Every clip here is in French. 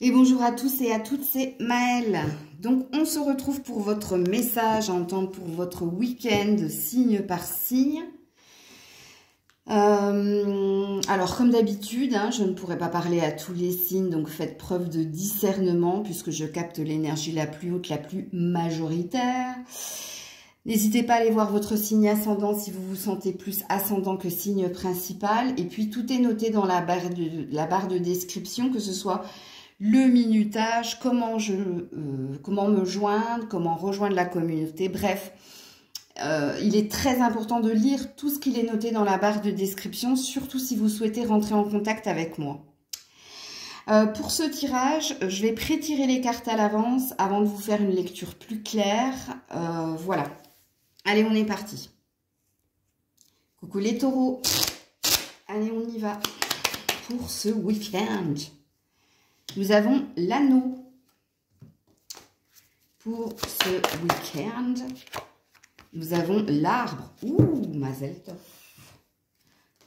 Et bonjour à tous et à toutes, c'est Maëlle. Donc on se retrouve pour votre message en temps pour votre week-end, signe par signe. Alors comme d'habitude, je ne pourrai pas parler à tous les signes, donc faites preuve de discernement puisque je capte l'énergie la plus haute, la plus majoritaire. N'hésitez pas à aller voir votre signe ascendant si vous vous sentez plus ascendant que signe principal. Et puis tout est noté dans la barre de description, que ce soit le minutage, comment me joindre, comment rejoindre la communauté. Bref, il est très important de lire tout ce qu'il est noté dans la barre de description, surtout si vous souhaitez rentrer en contact avec moi. Pour ce tirage, je vais pré-tirer les cartes à l'avance avant de vous faire une lecture plus claire. Voilà. Allez, on est parti. Coucou les taureaux. Allez, on y va. Pour ce week-end, nous avons l'anneau. Pour ce week-end, nous avons l'arbre. Ouh, Mazel Tov.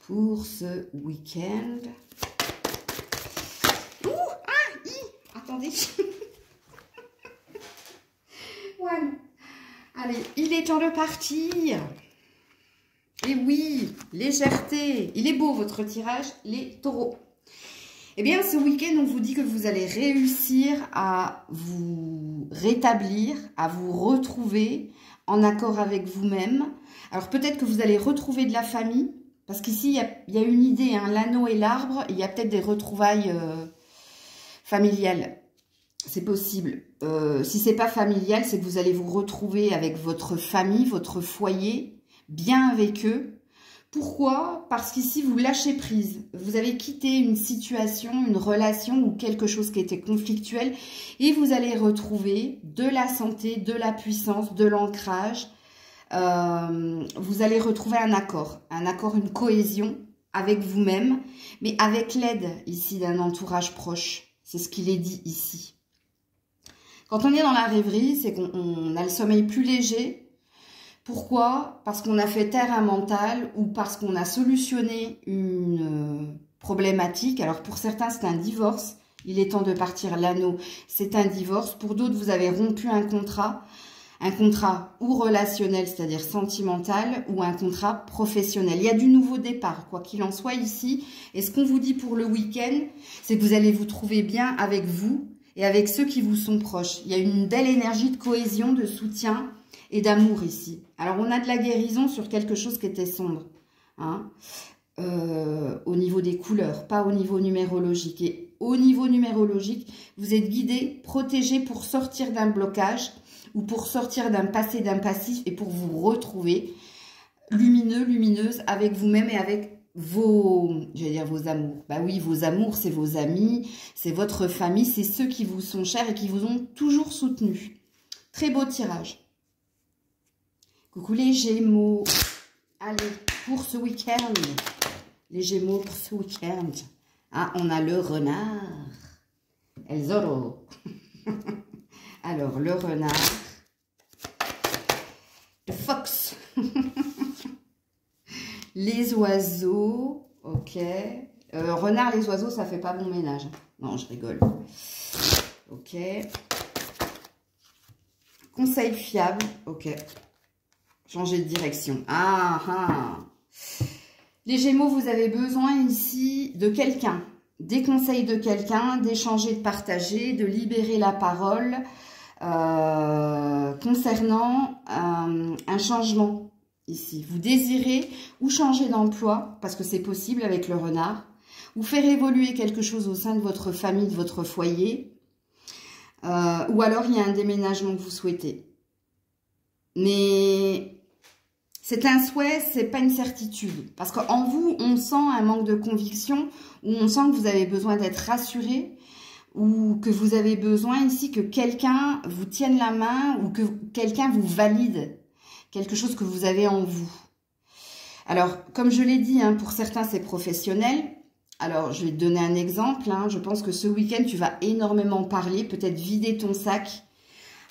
Pour ce week-end. Ouh, attendez. Voilà. Allez, il est temps de partir. Et oui, légèreté. Il est beau votre tirage, les taureaux. Eh bien, ce week-end, on vous dit que vous allez réussir à vous rétablir, à vous retrouver en accord avec vous-même. Alors, peut-être que vous allez retrouver de la famille, parce qu'ici, il y a une idée, l'anneau et l'arbre, il y a peut-être des retrouvailles familiales. C'est possible. Si ce n'est pas familial, c'est que vous allez vous retrouver avec votre famille, votre foyer, bien avec eux. Pourquoi? Parce qu'ici, vous lâchez prise. Vous avez quitté une situation, une relation ou quelque chose qui était conflictuel et vous allez retrouver de la santé, de la puissance, de l'ancrage. Vous allez retrouver un accord, une cohésion avec vous-même, mais avec l'aide ici d'un entourage proche. C'est ce qu'il est dit ici. Quand on est dans la rêverie, c'est qu'on a le sommeil plus léger. Pourquoi? Parce qu'on a fait taire un mental ou parce qu'on a solutionné une problématique. Alors pour certains, c'est un divorce. Il est temps de partir l'anneau. C'est un divorce. Pour d'autres, vous avez rompu un contrat ou relationnel, c'est-à-dire sentimental, ou un contrat professionnel. Il y a du nouveau départ, quoi qu'il en soit ici. Et ce qu'on vous dit pour le week-end, c'est que vous allez vous trouver bien avec vous et avec ceux qui vous sont proches. Il y a une belle énergie de cohésion, de soutien et d'amour ici. Alors, on a de la guérison sur quelque chose qui était sombre, au niveau des couleurs, pas au niveau numérologique. Et au niveau numérologique, vous êtes guidé, protégé pour sortir d'un blocage ou pour sortir d'un passé, d'un passif et pour vous retrouver lumineux, lumineuse avec vous-même et avec vos amours. Bah oui, vos amours, c'est vos amis, c'est votre famille, c'est ceux qui vous sont chers et qui vous ont toujours soutenu. Très beau tirage. Coucou les Gémeaux. Allez, pour ce week-end. Les Gémeaux pour ce week-end. On a le renard. El Zorro. Alors, le renard. Le fox. Les oiseaux. Ok. Renard, les oiseaux, ça fait pas bon ménage. Non, je rigole. Ok. Conseil fiable. Ok. Changer de direction. Les Gémeaux, vous avez besoin ici de quelqu'un. Des conseils de quelqu'un, d'échanger, de partager, de libérer la parole concernant un changement ici. Vous désirez ou changer d'emploi, parce que c'est possible avec le renard, ou faire évoluer quelque chose au sein de votre famille, de votre foyer, ou alors il y a un déménagement que vous souhaitez. Mais c'est un souhait, c'est pas une certitude. Parce qu'en vous, on sent un manque de conviction, ou on sent que vous avez besoin d'être rassuré, ou que vous avez besoin ici que quelqu'un vous tienne la main, ou que quelqu'un vous valide quelque chose que vous avez en vous. Alors, comme je l'ai dit, pour certains, c'est professionnel. Alors, je vais te donner un exemple. Je pense que ce week-end, tu vas énormément parler, peut-être vider ton sac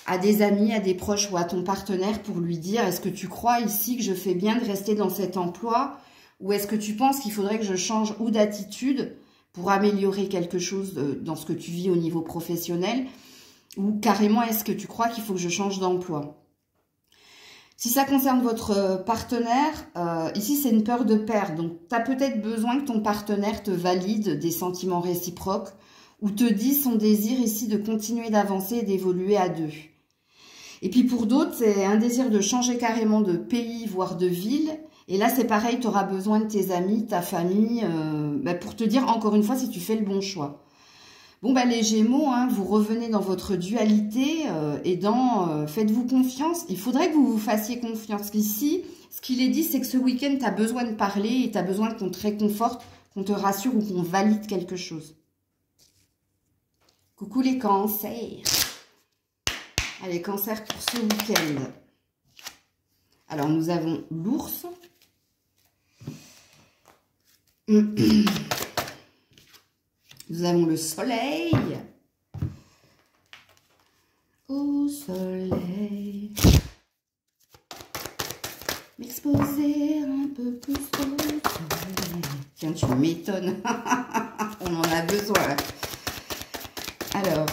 à des amis, à des proches ou à ton partenaire pour lui dire: est-ce que tu crois ici que je fais bien de rester dans cet emploi, ou est-ce que tu penses qu'il faudrait que je change ou d'attitude pour améliorer quelque chose dans ce que tu vis au niveau professionnel, ou carrément est-ce que tu crois qu'il faut que je change d'emploi? Si ça concerne votre partenaire, ici c'est une peur de perdre. Donc tu as peut-être besoin que ton partenaire te valide des sentiments réciproques ou te dise son désir ici de continuer d'avancer et d'évoluer à deux. Et puis pour d'autres, c'est un désir de changer carrément de pays, voire de ville. Et là c'est pareil, tu auras besoin de tes amis, ta famille, pour te dire encore une fois si tu fais le bon choix. Bon, les Gémeaux, hein, vous revenez dans votre dualité et dans faites-vous confiance. Il faudrait que vous vous fassiez confiance. Ici, ce qu'il est dit, c'est que ce week-end, tu as besoin de parler et tu as besoin qu'on te réconforte, qu'on te rassure ou qu'on valide quelque chose. Coucou les cancers. Allez, cancer pour ce week-end. Alors, nous avons l'ours. Nous avons le soleil. Au soleil. M'exposer un peu plus au soleil. Tiens, tu m'étonnes. On en a besoin. Alors,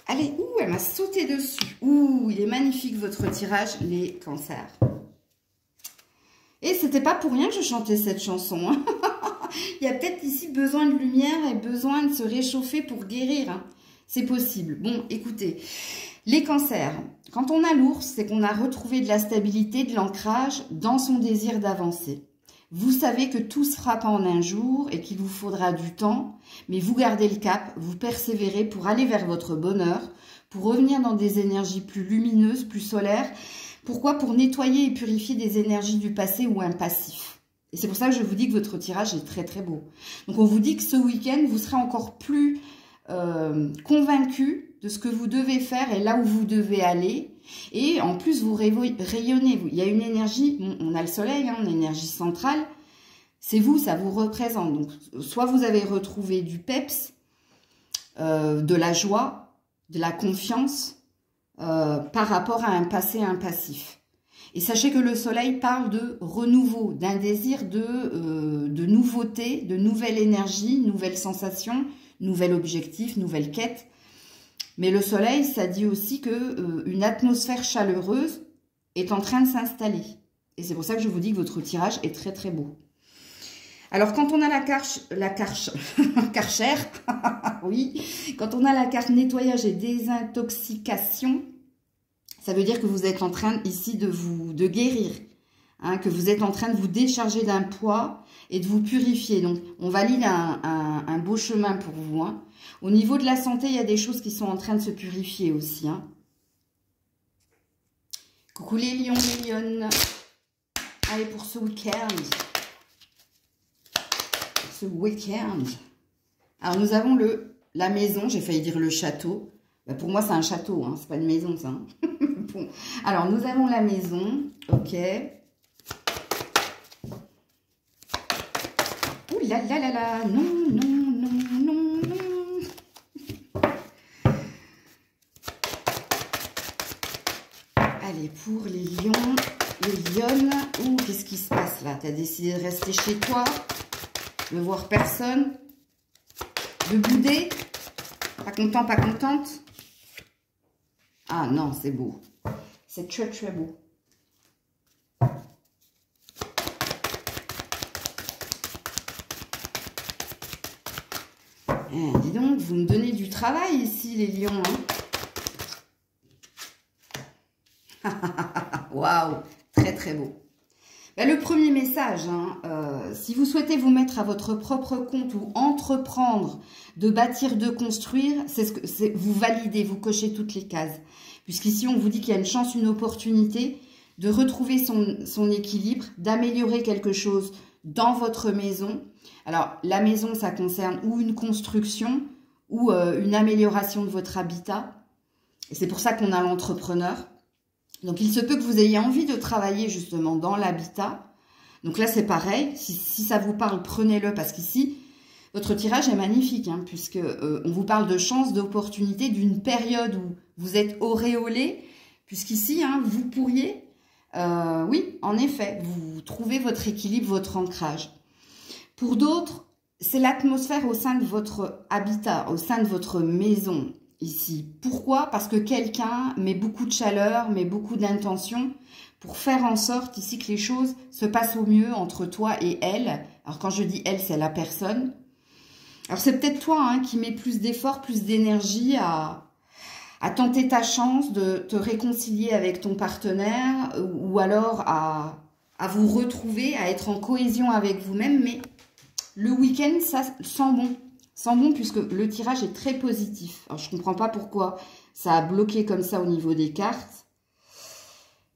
allez, elle m'a sauté dessus. Il est magnifique votre tirage, les cancers. Et c'était pas pour rien que je chantais cette chanson. Hein. Il y a peut-être ici besoin de lumière et besoin de se réchauffer pour guérir. Hein. C'est possible. Bon, écoutez, les cancers, quand on a l'ours, c'est qu'on a retrouvé de la stabilité, de l'ancrage dans son désir d'avancer. Vous savez que tout se fera pas en un jour et qu'il vous faudra du temps, mais vous gardez le cap, vous persévérez pour aller vers votre bonheur, pour revenir dans des énergies plus lumineuses, plus solaires. Pourquoi? Pour nettoyer et purifier des énergies du passé ou un passif. Et c'est pour ça que je vous dis que votre tirage est très très beau. Donc on vous dit que ce week-end, vous serez encore plus convaincu de ce que vous devez faire et là où vous devez aller. Et en plus, vous rayonnez. Il y a une énergie, on a le soleil, hein, une énergie centrale. C'est vous, ça vous représente. Donc soit vous avez retrouvé du peps, de la joie, de la confiance par rapport à un passé, un passif. Et sachez que le soleil parle de renouveau, d'un désir de nouveauté, de nouvelle énergie, nouvelle sensation, nouvel objectif, nouvelle quête. Mais le soleil, ça dit aussi que une atmosphère chaleureuse est en train de s'installer. Et c'est pour ça que je vous dis que votre tirage est très très beau. Alors quand on a Karcher, oui, quand on a la carte nettoyage et désintoxication, ça veut dire que vous êtes en train ici de guérir, hein, que vous êtes en train de vous décharger d'un poids et de vous purifier. Donc, on valide un beau chemin pour vous. Hein. Au niveau de la santé, il y a des choses qui sont en train de se purifier aussi. Hein. Coucou les lions, les lionnes. Allez, pour ce week-end. Alors, nous avons la maison, j'ai failli dire le château. Pour moi, c'est un château, hein, c'est pas une maison, ça. Hein. Bon. Alors, nous avons la maison, ok. Ouh là là là là, non, non, non, non, non. Allez, pour les lions, les lionnes. Ouh, qu'est-ce qui se passe là? T'as décidé de rester chez toi, de voir personne, de bouder? Pas content, pas contente? Ah non, c'est beau. C'est très très beau. Dis donc, vous me donnez du travail ici, les lions. Hein. Waouh, très très beau. Le premier message, hein, si vous souhaitez vous mettre à votre propre compte ou entreprendre de bâtir, de construire, vous validez, vous cochez toutes les cases. Puisqu'ici, on vous dit qu'il y a une chance, une opportunité de retrouver son équilibre, d'améliorer quelque chose dans votre maison. Alors, la maison, ça concerne ou une construction ou une amélioration de votre habitat. Et c'est pour ça qu'on a l'entrepreneur. Donc, il se peut que vous ayez envie de travailler justement dans l'habitat. Donc là, c'est pareil. Si ça vous parle, prenez-le parce qu'ici, votre tirage est magnifique, hein, puisque on vous parle de chance, d'opportunité, d'une période où vous êtes auréolé, puisqu'ici, hein, vous pourriez, oui, en effet, vous trouvez votre équilibre, votre ancrage. Pour d'autres, c'est l'atmosphère au sein de votre habitat, au sein de votre maison ici. Pourquoi? Parce que quelqu'un met beaucoup de chaleur, met beaucoup d'intention pour faire en sorte ici que les choses se passent au mieux entre toi et elle. Alors quand je dis elle, c'est la personne. Alors c'est peut-être toi hein, qui mets plus d'efforts, plus d'énergie à tenter ta chance de te réconcilier avec ton partenaire ou alors à vous retrouver, à être en cohésion avec vous-même. Mais le week-end, ça sent bon. Sent bon puisque le tirage est très positif. Alors je ne comprends pas pourquoi ça a bloqué comme ça au niveau des cartes.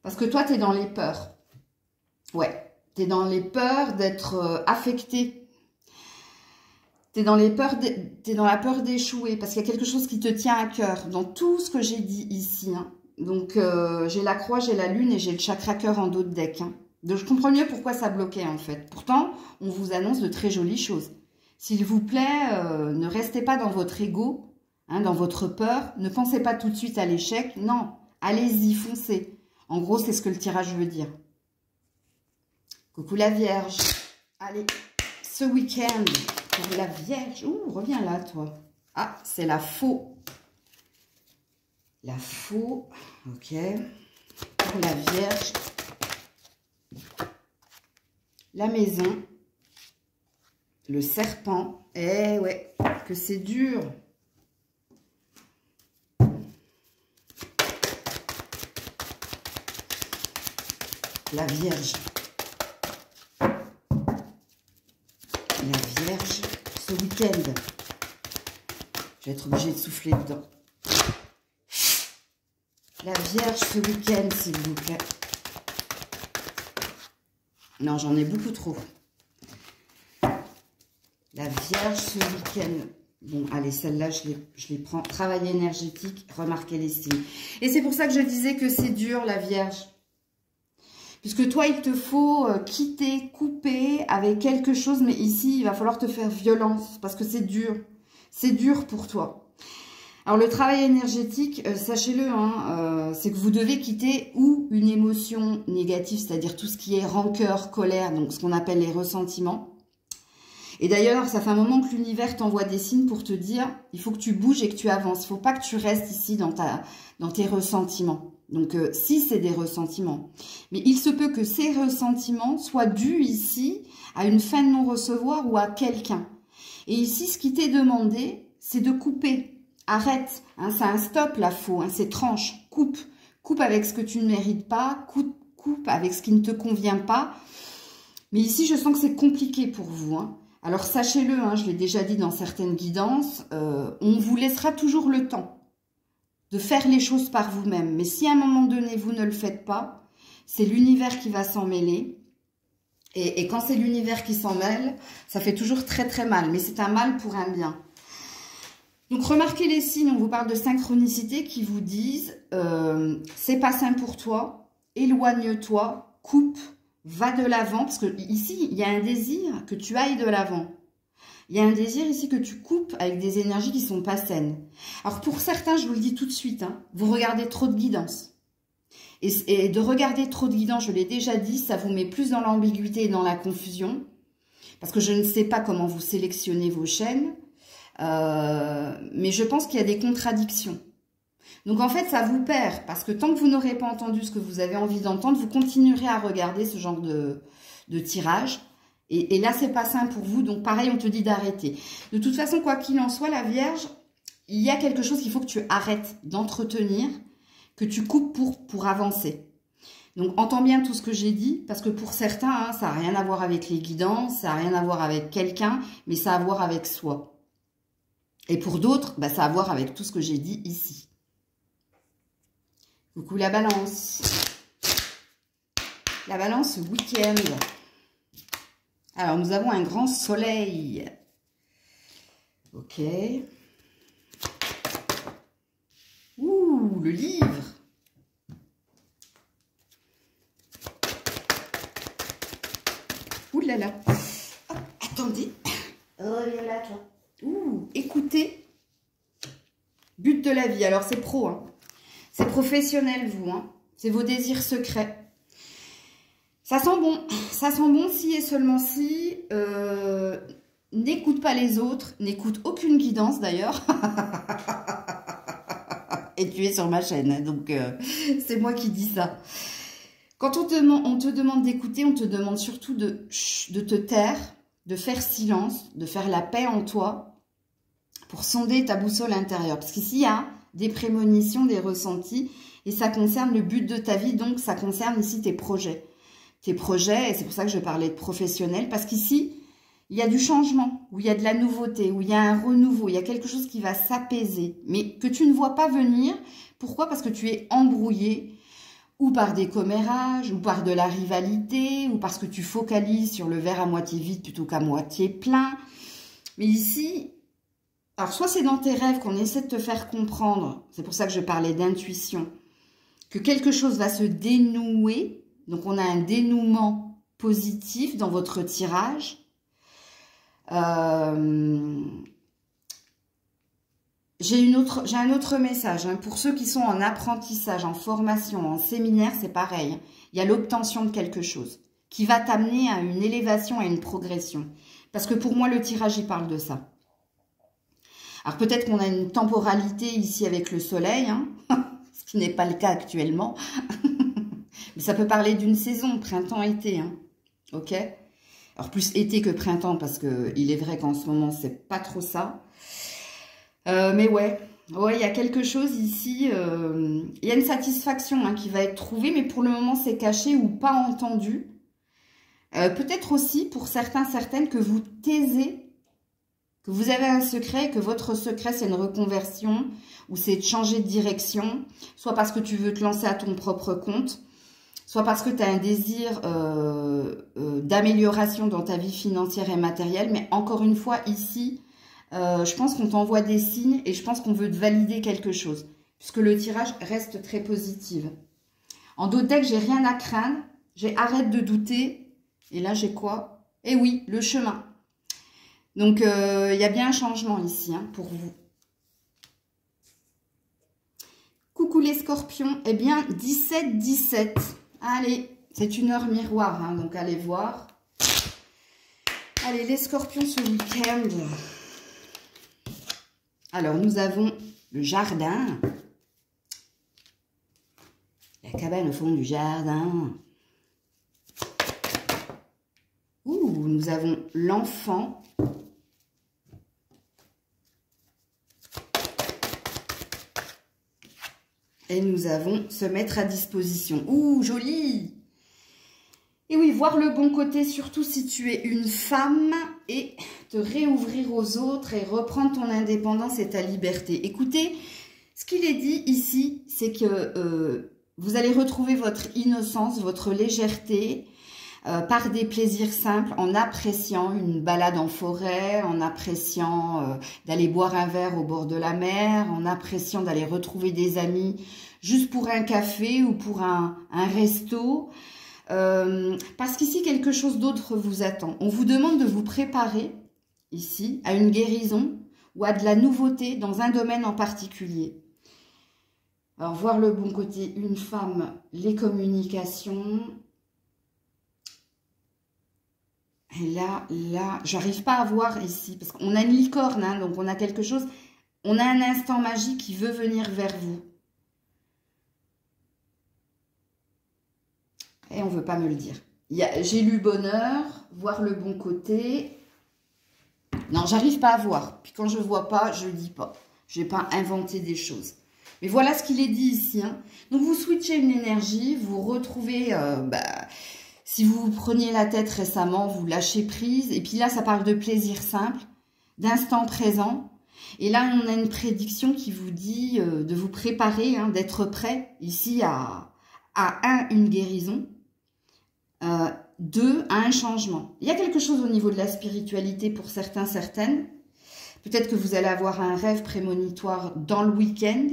Parce que toi, tu es dans les peurs. Ouais, tu es dans les peurs d'être affecté. Tu es dans la peur d'échouer. Parce qu'il y a quelque chose qui te tient à cœur dans tout ce que j'ai dit ici. Hein. Donc, j'ai la croix, j'ai la lune et j'ai le chakra cœur en dos de deck. Hein. Donc, je comprends mieux pourquoi ça bloquait en fait. Pourtant, on vous annonce de très jolies choses. S'il vous plaît, ne restez pas dans votre ego, hein, dans votre peur. Ne pensez pas tout de suite à l'échec. Non, allez-y, foncez. En gros, c'est ce que le tirage veut dire. Coucou la Vierge. Allez, ce week-end, pour la Vierge. Ouh, reviens là, toi. Ah, c'est la faux. La faux. Ok. Pour la Vierge. La maison. Le serpent. Eh ouais, que c'est dur. La Vierge. La Vierge, ce week-end. Je vais être obligée de souffler dedans. La Vierge, ce week-end, s'il vous plaît. Non, j'en ai beaucoup trop. La Vierge, ce week-end. Bon, allez, celle-là, je les prends. Travail énergétique, remarquez les signes. Et c'est pour ça que je disais que c'est dur, la Vierge. Puisque toi, il te faut quitter, couper avec quelque chose. Mais ici, il va falloir te faire violence parce que c'est dur. C'est dur pour toi. Alors, le travail énergétique, sachez-le, hein, c'est que vous devez quitter ou une émotion négative, c'est-à-dire tout ce qui est rancœur, colère, donc ce qu'on appelle les ressentiments. Et d'ailleurs, ça fait un moment que l'univers t'envoie des signes pour te dire, il faut que tu bouges et que tu avances. Il ne faut pas que tu restes ici dans tes ressentiments. Donc, si c'est des ressentiments. Mais il se peut que ces ressentiments soient dus ici à une fin de non-recevoir ou à quelqu'un. Et ici, ce qui t'est demandé, c'est de couper. Arrête. Hein, c'est un stop, la faux. Hein, c'est tranche. Coupe. Coupe avec ce que tu ne mérites pas. Coupe avec ce qui ne te convient pas. Mais ici, je sens que c'est compliqué pour vous. Hein. Alors, sachez-le, hein, je l'ai déjà dit dans certaines guidances, on vous laissera toujours le temps de faire les choses par vous-même. Mais si à un moment donné, vous ne le faites pas, c'est l'univers qui va s'en mêler. Et quand c'est l'univers qui s'en mêle, ça fait toujours très très mal. Mais c'est un mal pour un bien. Donc, remarquez les signes. On vous parle de synchronicité qui vous disent c'est pas sain pour toi, éloigne-toi, coupe, va de l'avant. Parce que ici, il y a un désir que tu ailles de l'avant. Il y a un désir ici que tu coupes avec des énergies qui ne sont pas saines. Alors pour certains, je vous le dis tout de suite, hein, vous regardez trop de guidance. Et de regarder trop de guidance, je l'ai déjà dit, ça vous met plus dans l'ambiguïté et dans la confusion. Parce que je ne sais pas comment vous sélectionnez vos chaînes. Mais je pense qu'il y a des contradictions. Donc en fait, ça vous perd. Parce que tant que vous n'aurez pas entendu ce que vous avez envie d'entendre, vous continuerez à regarder ce genre de tirage. Et là, c'est pas sain pour vous. Donc, pareil, on te dit d'arrêter. De toute façon, quoi qu'il en soit, la Vierge, il y a quelque chose qu'il faut que tu arrêtes d'entretenir, que tu coupes pour avancer. Donc, entends bien tout ce que j'ai dit, parce que pour certains, hein, ça n'a rien à voir avec les guidances, ça n'a rien à voir avec quelqu'un, mais ça a à voir avec soi. Et pour d'autres, bah, ça a à voir avec tout ce que j'ai dit ici. Coucou la Balance. La Balance, week-end. Alors, nous avons un grand soleil. Ok. Ouh, le livre. Ouh là là. Oh, attendez. Reviens là, toi. Ouh, écoutez. But de la vie. Alors, c'est pro, hein. C'est professionnel, vous, hein. C'est vos désirs secrets. Ça sent bon si et seulement si n'écoute pas les autres, n'écoute aucune guidance d'ailleurs. Et tu es sur ma chaîne, donc c'est moi qui dis ça. Quand on te demande d'écouter, on te demande surtout de te taire, de faire silence, de faire la paix en toi pour sonder ta boussole intérieure. Parce qu'ici, il y a des prémonitions, des ressentis, et ça concerne le but de ta vie, donc ça concerne ici tes projets. Tes projets, et c'est pour ça que je parlais de professionnel, parce qu'ici, il y a du changement, où il y a de la nouveauté, où il y a un renouveau, il y a quelque chose qui va s'apaiser, mais que tu ne vois pas venir. Pourquoi? Parce que tu es embrouillé, ou par des commérages, ou par de la rivalité, ou parce que tu focalises sur le verre à moitié vide plutôt qu'à moitié plein. Mais ici, alors soit c'est dans tes rêves qu'on essaie de te faire comprendre, c'est pour ça que je parlais d'intuition, que quelque chose va se dénouer, donc on a un dénouement positif dans votre tirage. J'ai un autre message, hein. Pour ceux qui sont en apprentissage, en formation, en séminaire, c'est pareil. Il y a l'obtention de quelque chose qui va t'amener à une élévation, à une progression. Parce que pour moi, le tirage, il parle de ça. Alors peut-être qu'on a une temporalité ici avec le soleil, hein, ce qui n'est pas le cas actuellement. Mais ça peut parler d'une saison, printemps-été, hein, ok? Alors plus été que printemps, parce que il est vrai qu'en ce moment, c'est pas trop ça. Mais ouais, il y a quelque chose ici, il y a une satisfaction, hein, qui va être trouvée, mais pour le moment, c'est caché ou pas entendu. Peut-être aussi, pour certains, certaines, que vous taisez, que vous avez un secret, que votre secret, c'est une reconversion, ou c'est de changer de direction, soit parce que tu veux te lancer à ton propre compte, soit parce que tu as un désir d'amélioration dans ta vie financière et matérielle. Mais encore une fois, ici, je pense qu'on t'envoie des signes et je pense qu'on veut te valider quelque chose, puisque le tirage reste très positif. En dos de deck, j'ai rien à craindre, j'ai arrête de douter, et là, j'ai quoi? Eh oui, le chemin. Donc, il y a bien un changement ici, hein, pour vous. Coucou les scorpions, eh bien, 17-17. Allez, c'est une heure miroir, hein, donc allez voir. Allez, les scorpions ce week-end. Alors, nous avons le jardin. La cabane au fond du jardin. Ouh, nous avons l'enfant. Et nous avons se mettre à disposition. Ouh, joli! Et oui, voir le bon côté, surtout si tu es une femme, et te réouvrir aux autres et reprendre ton indépendance et ta liberté. Écoutez, ce qu'il est dit ici, c'est que vous allez retrouver votre innocence, votre légèreté, par des plaisirs simples, en appréciant une balade en forêt, en appréciant d'aller boire un verre au bord de la mer, en appréciant d'aller retrouver des amis juste pour un café ou pour un resto. Parce qu'ici, quelque chose d'autre vous attend. On vous demande de vous préparer, ici, à une guérison ou à de la nouveauté dans un domaine en particulier. Alors, voir le bon côté, une femme, les communications. Et là, j'arrive pas à voir ici, parce qu'on a une licorne, hein, donc on a quelque chose, on a un instant magique qui veut venir vers vous. Et on veut pas me le dire. J'ai lu bonheur, voir le bon côté. Non, j'arrive pas à voir. Puis quand je vois pas, je dis pas. Je vais pas inventer des choses. Mais voilà ce qu'il est dit ici, hein. Donc vous switchez une énergie, vous retrouvez... si vous vous preniez la tête récemment, vous lâchez prise. Et puis là, ça parle de plaisir simple, d'instant présent. Et là, on a une prédiction qui vous dit de vous préparer, hein, d'être prêt ici à une guérison, 2, à un changement. Il y a quelque chose au niveau de la spiritualité pour certains, certaines. Peut-être que vous allez avoir un rêve prémonitoire dans le week-end.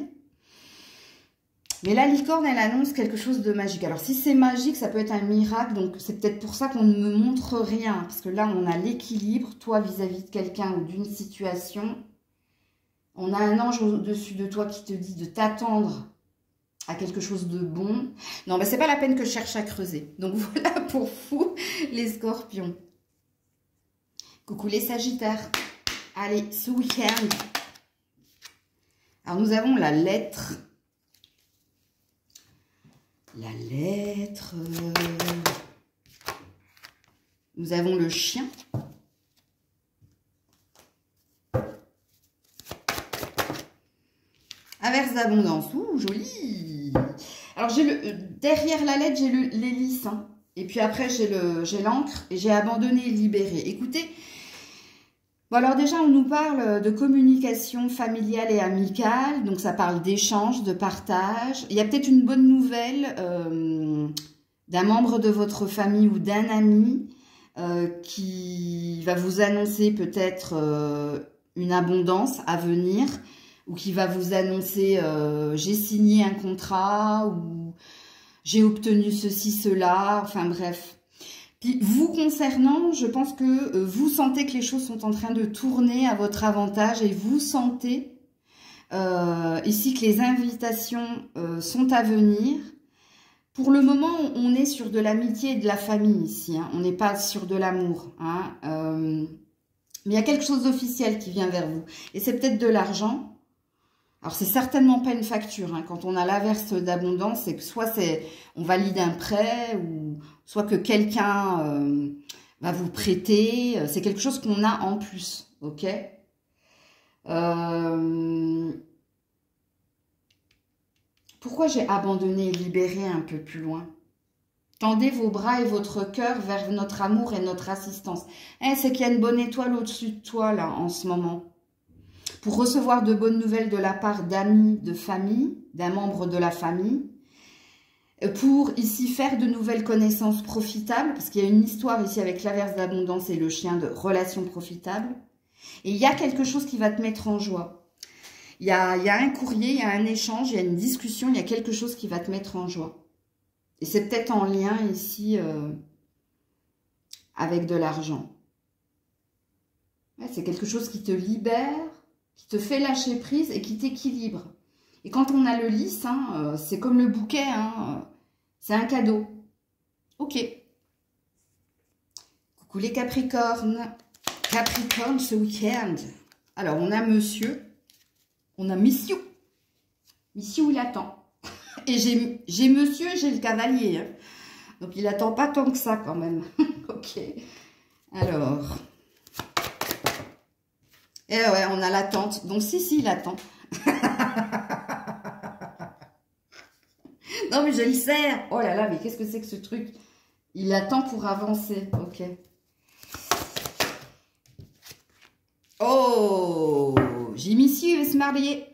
Mais la licorne, elle annonce quelque chose de magique. Alors, si c'est magique, ça peut être un miracle. Donc, c'est peut-être pour ça qu'on ne me montre rien. Parce que là, on a l'équilibre, toi, vis-à-vis de quelqu'un ou d'une situation. On a un ange au-dessus de toi qui te dit de t'attendre à quelque chose de bon. Non, mais c'est pas la peine que je cherche à creuser. Donc, voilà pour vous, les scorpions. Coucou les Sagittaires. Allez, ce week-end. Alors, nous avons la lettre. La lettre. Nous avons le chien. Averse d'abondance. Ouh, joli. Alors, j'ai derrière la lettre, j'ai l'hélice. Hein. Et puis après, j'ai l'encre et j'ai abandonné et libéré. Écoutez, bon alors déjà, on nous parle de communication familiale et amicale. Donc, ça parle d'échange, de partage. Il y a peut-être une bonne nouvelle d'un membre de votre famille ou d'un ami qui va vous annoncer peut-être une abondance à venir. Ou qui va vous annoncer j'ai signé un contrat ou j'ai obtenu ceci, cela, enfin bref. Puis vous concernant, je pense que vous sentez que les choses sont en train de tourner à votre avantage et vous sentez ici que les invitations sont à venir. Pour le moment, on est sur de l'amitié et de la famille ici, hein. On n'est pas sur de l'amour. Hein. Mais il y a quelque chose d'officiel qui vient vers vous. Et c'est peut-être de l'argent. Alors, c'est certainement pas une facture. Hein. Quand on a l'averse d'abondance, c'est que soit on valide un prêt, ou soit que quelqu'un va vous prêter. C'est quelque chose qu'on a en plus. Ok. Pourquoi j'ai abandonné et libéré un peu plus loin? Tendez vos bras et votre cœur vers notre amour et notre assistance. C'est qu'il y a une bonne étoile au-dessus de toi, là, en ce moment. Pour recevoir de bonnes nouvelles de la part d'amis, de famille, d'un membre de la famille. Pour ici faire de nouvelles connaissances profitables, parce qu'il y a une histoire ici avec l'averse d'abondance et le chien de relations profitables. Et il y a quelque chose qui va te mettre en joie. Il y a un courrier, il y a un échange, il y a une discussion, il y a quelque chose qui va te mettre en joie. Et c'est peut-être en lien ici avec de l'argent. Ouais, c'est quelque chose qui te libère, qui te fait lâcher prise et qui t'équilibre. Et quand on a le lys, hein, c'est comme le bouquet, hein, c'est un cadeau. Ok. Coucou les Capricornes. Capricorne ce week-end. Alors, on a monsieur, on a monsieur. Monsieur, il attend. Et j'ai monsieur et j'ai le cavalier. Hein. Donc, il attend pas tant que ça quand même. Ok. Alors... Et ouais, on a l'attente. Donc, si, il attend. Non, mais je le sers. Oh là là, mais qu'est-ce que c'est que ce truc? Il attend pour avancer. Ok. Oh, j'ai monsieur veut se marier.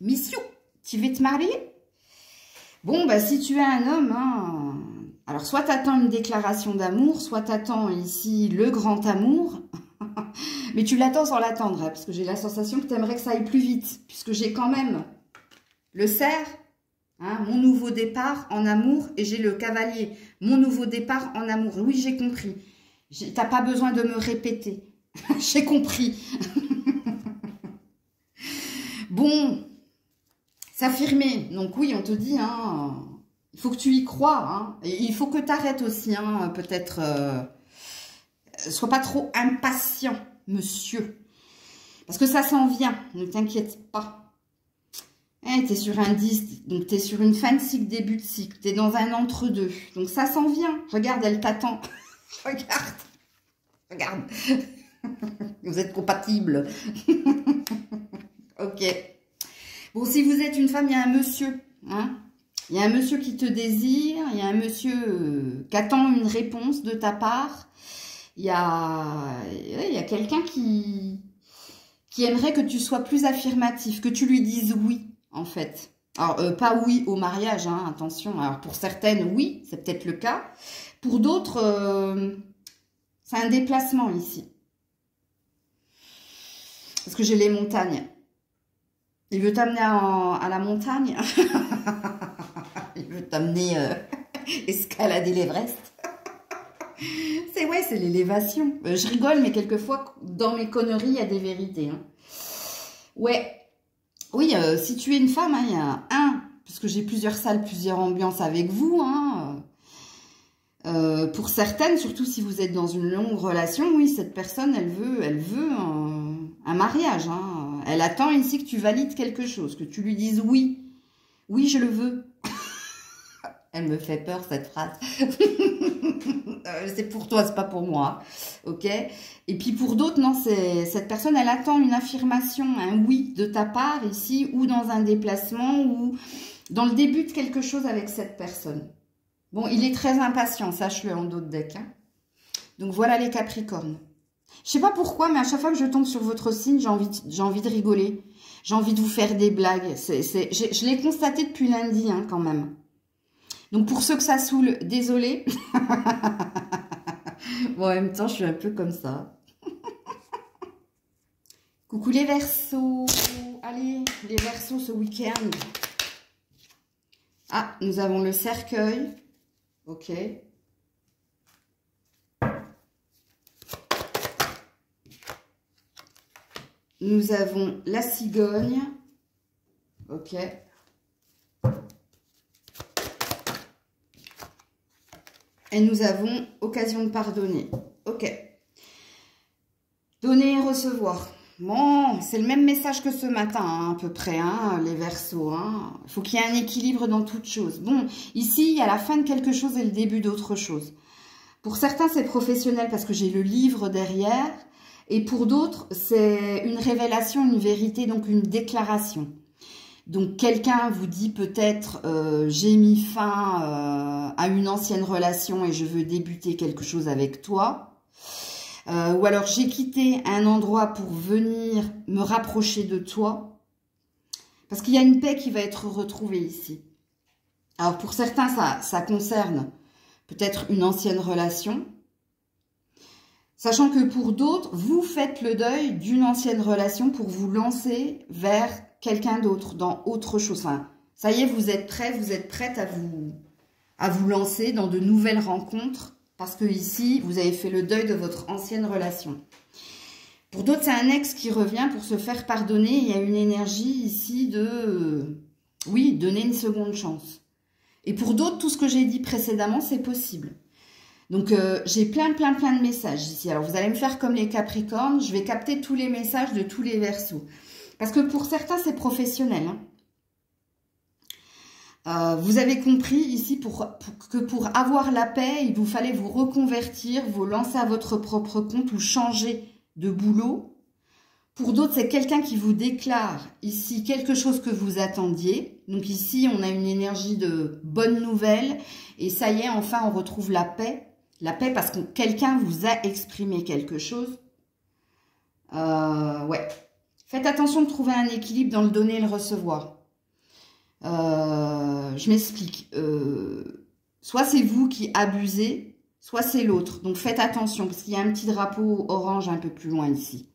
Monsieur, tu veux te marier? Bon, bah, si tu es un homme, hein, alors soit tu attends une déclaration d'amour, soit tu attends ici le grand amour. Mais tu l'attends sans l'attendre, hein, parce que j'ai la sensation que tu aimerais que ça aille plus vite, puisque j'ai quand même le cerf, hein, mon nouveau départ en amour, et j'ai le cavalier, mon nouveau départ en amour. Oui, j'ai compris. Tu n'as pas besoin de me répéter. J'ai compris. Bon, s'affirmer. Donc oui, on te dit, hein, il faut que tu y crois. Hein, et il faut que tu arrêtes aussi, hein, peut-être... sois pas trop impatient, monsieur. Parce que ça s'en vient, ne t'inquiète pas. Hein, tu es sur un 10, donc tu es sur une fin de cycle, début de cycle. Tu es dans un entre-deux. Donc ça s'en vient. Regarde, elle t'attend. Regarde. Regarde. Vous êtes compatibles. Ok. Bon, si vous êtes une femme, il y a un monsieur. Hein, il y a un monsieur qui te désire. Il y a un monsieur qui attend une réponse de ta part. Il y a quelqu'un qui aimerait que tu sois plus affirmatif, que tu lui dises oui, en fait. Alors, pas oui au mariage, hein, attention. Alors, pour certaines, oui, c'est peut-être le cas. Pour d'autres, c'est un déplacement ici. Parce que j'ai les montagnes. Il veut t'amener à la montagne. Il veut t'amener escalader l'Everest. C'est l'élévation. Je rigole, mais quelquefois, dans mes conneries, il y a des vérités. Hein. Ouais. Oui, si tu es une femme, hein, il y a puisque j'ai plusieurs salles, plusieurs ambiances avec vous. Hein, Pour certaines, surtout si vous êtes dans une longue relation, oui, cette personne, elle veut un mariage. Hein. Elle attend ici que tu valides quelque chose, que tu lui dises oui. Oui, je le veux. Elle me fait peur, cette phrase. C'est pour toi, c'est pas pour moi. Ok. Et puis pour d'autres, non, cette personne, elle attend une affirmation, un oui de ta part ici, ou dans un déplacement, ou dans le début de quelque chose avec cette personne. Bon, il est très impatient, sache-le en dos de deck. Hein. Donc voilà les Capricornes. Je sais pas pourquoi, mais à chaque fois que je tombe sur votre signe, j'ai envie de rigoler. J'ai envie de vous faire des blagues. Je l'ai constaté depuis lundi, hein, quand même. Donc, pour ceux que ça saoule, désolé. Bon, en même temps, je suis un peu comme ça. Coucou les Verseaux. Allez, les Verseaux ce week-end. Ah, nous avons le cercueil. Ok. Nous avons la cigogne. Ok. Et nous avons occasion de pardonner. Ok. Donner et recevoir. Bon, c'est le même message que ce matin, hein, à peu près, hein, les Verseaux. Hein. Il faut qu'il y ait un équilibre dans toute chose. Bon, ici, il y a la fin de quelque chose et le début d'autre chose. Pour certains, c'est professionnel parce que j'ai le livre derrière. Et pour d'autres, c'est une révélation, une vérité, donc une déclaration. Donc, quelqu'un vous dit peut-être j'ai mis fin à une ancienne relation et je veux débuter quelque chose avec toi. Ou alors, j'ai quitté un endroit pour venir me rapprocher de toi. Parce qu'il y a une paix qui va être retrouvée ici. Alors, pour certains, ça concerne peut-être une ancienne relation. Sachant que pour d'autres, vous faites le deuil d'une ancienne relation pour vous lancer vers quelqu'un d'autre, dans autre chose. Enfin, ça y est, vous êtes prête à vous lancer dans de nouvelles rencontres parce que ici, vous avez fait le deuil de votre ancienne relation. Pour d'autres, c'est un ex qui revient pour se faire pardonner. Il y a une énergie ici de, oui, donner une seconde chance. Et pour d'autres, tout ce que j'ai dit précédemment, c'est possible. Donc, j'ai plein de messages ici. Alors, vous allez me faire comme les Capricornes. Je vais capter tous les messages de tous les Verseaux. Parce que pour certains, c'est professionnel. Hein. Vous avez compris ici que pour avoir la paix, il vous fallait vous reconvertir, vous lancer à votre propre compte ou changer de boulot. Pour d'autres, c'est quelqu'un qui vous déclare ici quelque chose que vous attendiez. Donc ici, on a une énergie de bonne nouvelle. Et ça y est, enfin, on retrouve la paix. La paix parce que quelqu'un vous a exprimé quelque chose. Ouais. Faites attention de trouver un équilibre dans le donner et le recevoir. Je m'explique. Soit c'est vous qui abusez, soit c'est l'autre. Donc faites attention parce qu'il y a un petit drapeau orange un peu plus loin ici.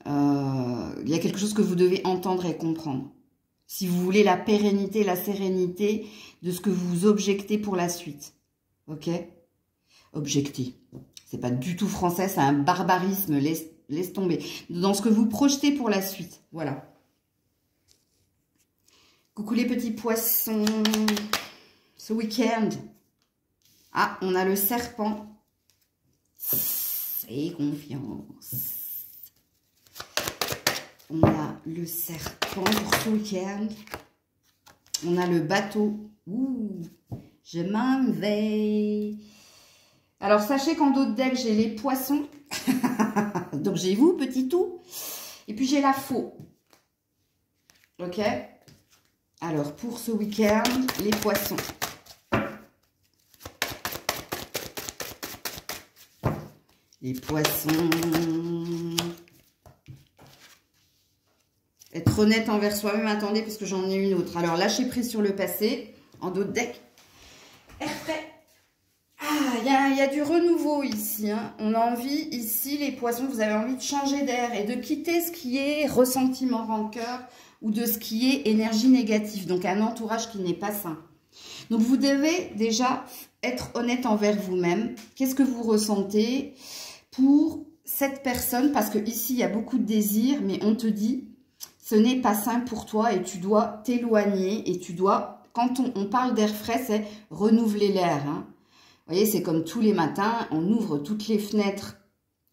Il y a quelque chose que vous devez entendre et comprendre. Si vous voulez la pérennité, la sérénité de ce que vous objectez pour la suite. Ok? Objecter. C'est pas du tout français, c'est un barbarisme. Laisse tomber. Dans ce que vous projetez pour la suite. Voilà. Coucou les petits poissons. Ce week-end. Ah, on a le serpent. C'est confiance. On a le serpent pour ce week-end. On a le bateau. Ouh, je m'en vais. Alors, sachez qu'en dos de deck, j'ai les poissons. Donc, j'ai vous, petit tout. Et puis, j'ai la faux. Ok? Alors, pour ce week-end, les poissons. Les poissons. Être honnête envers soi-même. Attendez, parce que j'en ai une autre. Alors, lâcher prise sur le passé. En dos de deck. Air frais. Ah, il y a du renouveau ici. Hein. On a envie, ici, les poissons, vous avez envie de changer d'air et de quitter ce qui est ressentiment, rancœur ou de ce qui est énergie négative. Donc, un entourage qui n'est pas sain. Donc, vous devez déjà être honnête envers vous-même. Qu'est-ce que vous ressentez pour cette personne? Parce que ici, il y a beaucoup de désirs, mais on te dit, ce n'est pas sain pour toi et tu dois t'éloigner et tu dois, quand on parle d'air frais, c'est renouveler l'air, hein. Vous voyez, c'est comme tous les matins, on ouvre toutes les fenêtres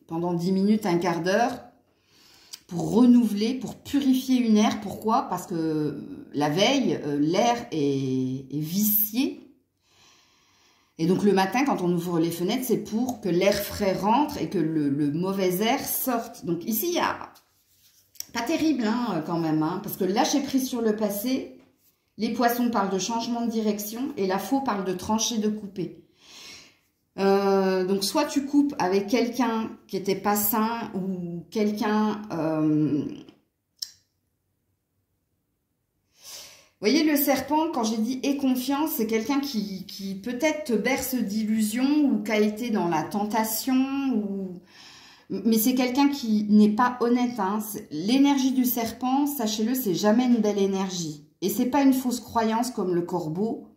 pendant 10 minutes, un quart d'heure, pour renouveler, pour purifier une air. Pourquoi? Parce que la veille, l'air est vicié. Et donc le matin, quand on ouvre les fenêtres, c'est pour que l'air frais rentre et que le mauvais air sorte. Donc ici, il y a... Pas terrible hein, quand même, hein, parce que lâcher prise sur le passé, les poissons parlent de changement de direction et la faux parle de trancher, de couper. Donc soit tu coupes avec quelqu'un qui n'était pas sain ou quelqu'un... Vous voyez, le serpent, quand j'ai dit « aie confiance », c'est quelqu'un qui peut-être te berce d'illusions ou qui a été dans la tentation. Mais c'est quelqu'un qui n'est pas honnête. Hein. L'énergie du serpent, sachez-le, c'est jamais une belle énergie. Et c'est pas une fausse croyance comme le corbeau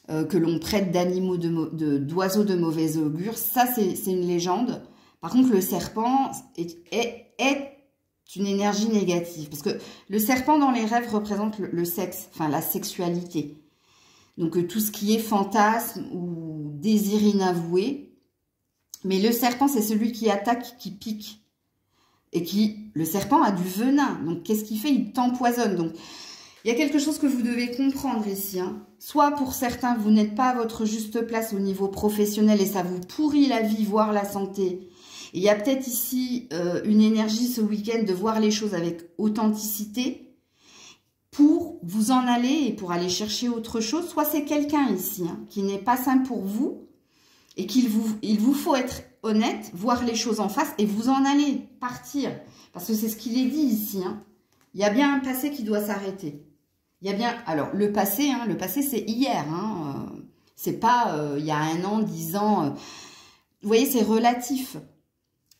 que l'on prête d'animaux, d'oiseaux de mauvais augure. Ça, c'est une légende. Par contre, le serpent est une énergie négative. Parce que le serpent dans les rêves représente le sexe, enfin la sexualité. Donc tout ce qui est fantasme ou désir inavoué. Mais le serpent, c'est celui qui attaque, qui pique. Et le serpent a du venin. Donc qu'est-ce qu'il fait? Il t'empoisonne. Donc il y a quelque chose que vous devez comprendre ici. Hein. Soit pour certains, vous n'êtes pas à votre juste place au niveau professionnel et ça vous pourrit la vie, voire la santé. Il y a peut-être ici une énergie ce week-end de voir les choses avec authenticité pour vous en aller et pour aller chercher autre chose. Soit c'est quelqu'un ici hein, qui n'est pas sain pour vous et il vous faut être honnête, voir les choses en face et vous en aller, partir. Parce que c'est ce qu'il est dit ici. Hein. Il y a bien un passé qui doit s'arrêter. Il y a bien... Alors, le passé c'est hier. Hein, c'est pas il y a 1 an, 10 ans. Vous voyez, c'est relatif.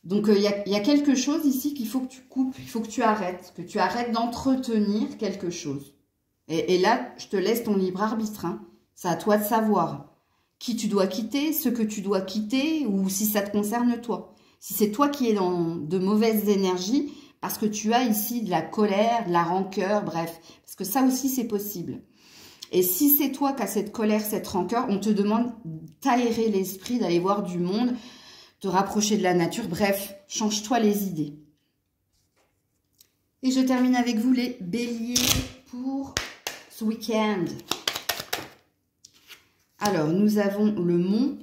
Donc, il y a quelque chose ici qu'il faut que tu coupes, il faut que tu arrêtes d'entretenir quelque chose. Et là, je te laisse ton libre arbitre. Hein. C'est à toi de savoir qui tu dois quitter, ce que tu dois quitter, ou si ça te concerne toi. Si c'est toi qui es dans de mauvaises énergies, parce que tu as ici de la colère, de la rancœur, bref. Parce que ça aussi, c'est possible. Et si c'est toi qui as cette colère, cette rancœur, on te demande d'aérer l'esprit, d'aller voir du monde, te rapprocher de la nature, bref, change-toi les idées. Et je termine avec vous les béliers pour ce week-end. Alors, nous avons le mont,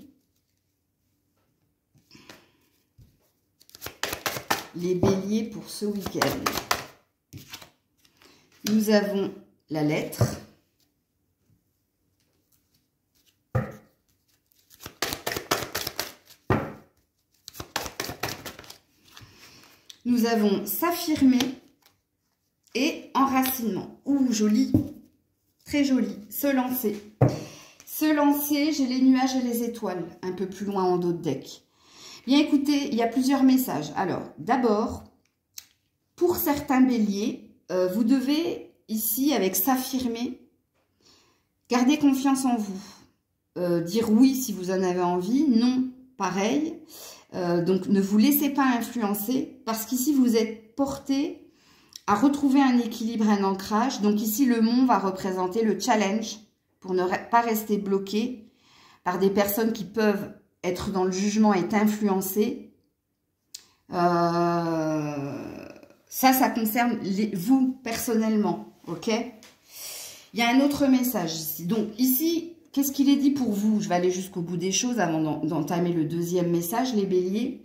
les béliers pour ce week-end. Nous avons la lettre. Nous avons s'affirmer et enracinement. Ouh, joli, très joli. Se lancer. Se lancer, j'ai les nuages et les étoiles, un peu plus loin en dos de deck. Bien écoutez, il y a plusieurs messages. Alors, d'abord, pour certains béliers, vous devez ici, avec s'affirmer, garder confiance en vous. Dire oui si vous en avez envie, non, pareil. Donc, ne vous laissez pas influencer parce qu'ici, vous êtes porté à retrouver un équilibre, un ancrage. Donc, ici, le mont va représenter le challenge pour ne pas rester bloqué par des personnes qui peuvent être dans le jugement et t'influencer. Ça concerne vous personnellement, ok? Il y a un autre message ici. Donc, ici... Qu'est-ce qu'il est dit pour vous? Je vais aller jusqu'au bout des choses avant d'entamer le deuxième message, les béliers.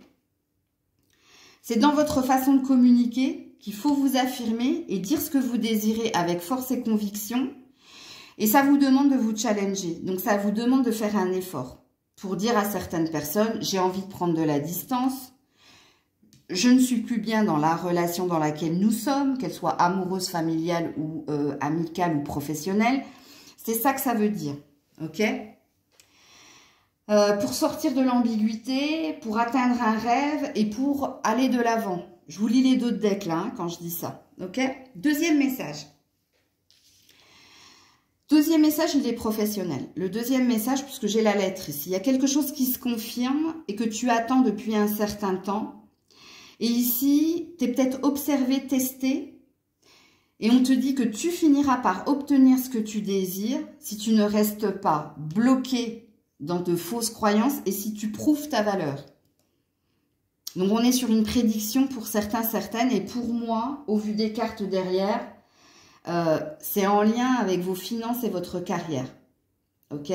C'est dans votre façon de communiquer qu'il faut vous affirmer et dire ce que vous désirez avec force et conviction. Et ça vous demande de vous challenger. Donc, ça vous demande de faire un effort pour dire à certaines personnes, j'ai envie de prendre de la distance. Je ne suis plus bien dans la relation dans laquelle nous sommes, qu'elle soit amoureuse, familiale ou amicale ou professionnelle. C'est ça que ça veut dire. Ok, pour sortir de l'ambiguïté, pour atteindre un rêve et pour aller de l'avant. Je vous lis les deux decks là, hein, quand je dis ça. Ok, deuxième message. Deuxième message, il est professionnel. Le deuxième message, puisque j'ai la lettre ici, il y a quelque chose qui se confirme et que tu attends depuis un certain temps. Et ici, tu es peut-être observé, testé. Et on te dit que tu finiras par obtenir ce que tu désires si tu ne restes pas bloqué dans de fausses croyances et si tu prouves ta valeur. Donc, on est sur une prédiction pour certains, certaines. Et pour moi, au vu des cartes derrière, c'est en lien avec vos finances et votre carrière. Ok?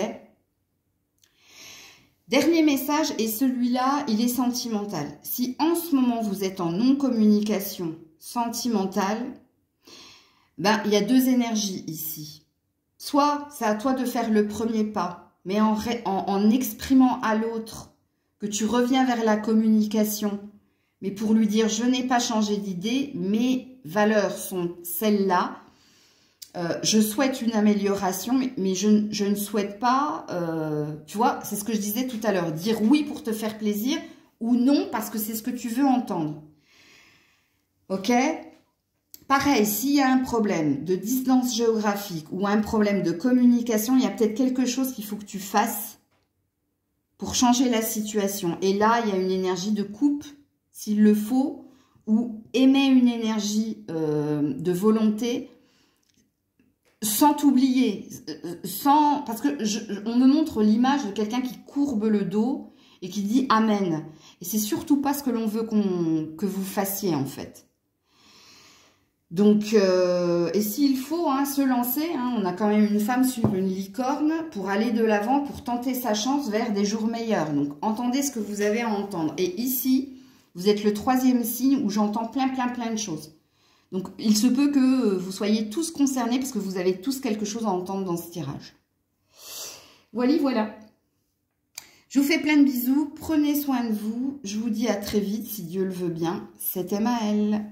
Dernier message, et celui-là, il est sentimental. Si en ce moment, vous êtes en non-communication sentimentale, ben, il y a deux énergies ici. Soit, c'est à toi de faire le premier pas, mais en exprimant à l'autre que tu reviens vers la communication, mais pour lui dire, je n'ai pas changé d'idée, mes valeurs sont celles-là, je souhaite une amélioration, mais je ne souhaite pas, tu vois, c'est ce que je disais tout à l'heure, dire oui pour te faire plaisir ou non parce que c'est ce que tu veux entendre. Ok? Pareil, s'il y a un problème de distance géographique ou un problème de communication, il y a peut-être quelque chose qu'il faut que tu fasses pour changer la situation. Et là, il y a une énergie de coupe, s'il le faut, ou émet une énergie de volonté sans t'oublier, parce que on me montre l'image de quelqu'un qui courbe le dos et qui dit Amen. Et c'est surtout pas ce que l'on veut que vous fassiez en fait. Donc, et s'il faut se lancer, on a quand même une femme sur une licorne pour aller de l'avant, pour tenter sa chance vers des jours meilleurs. Donc, entendez ce que vous avez à entendre. Et ici, vous êtes le troisième signe où j'entends plein de choses. Donc, il se peut que vous soyez tous concernés parce que vous avez tous quelque chose à entendre dans ce tirage. Voilà. Je vous fais plein de bisous. Prenez soin de vous. Je vous dis à très vite si Dieu le veut bien. C'était Maëlle.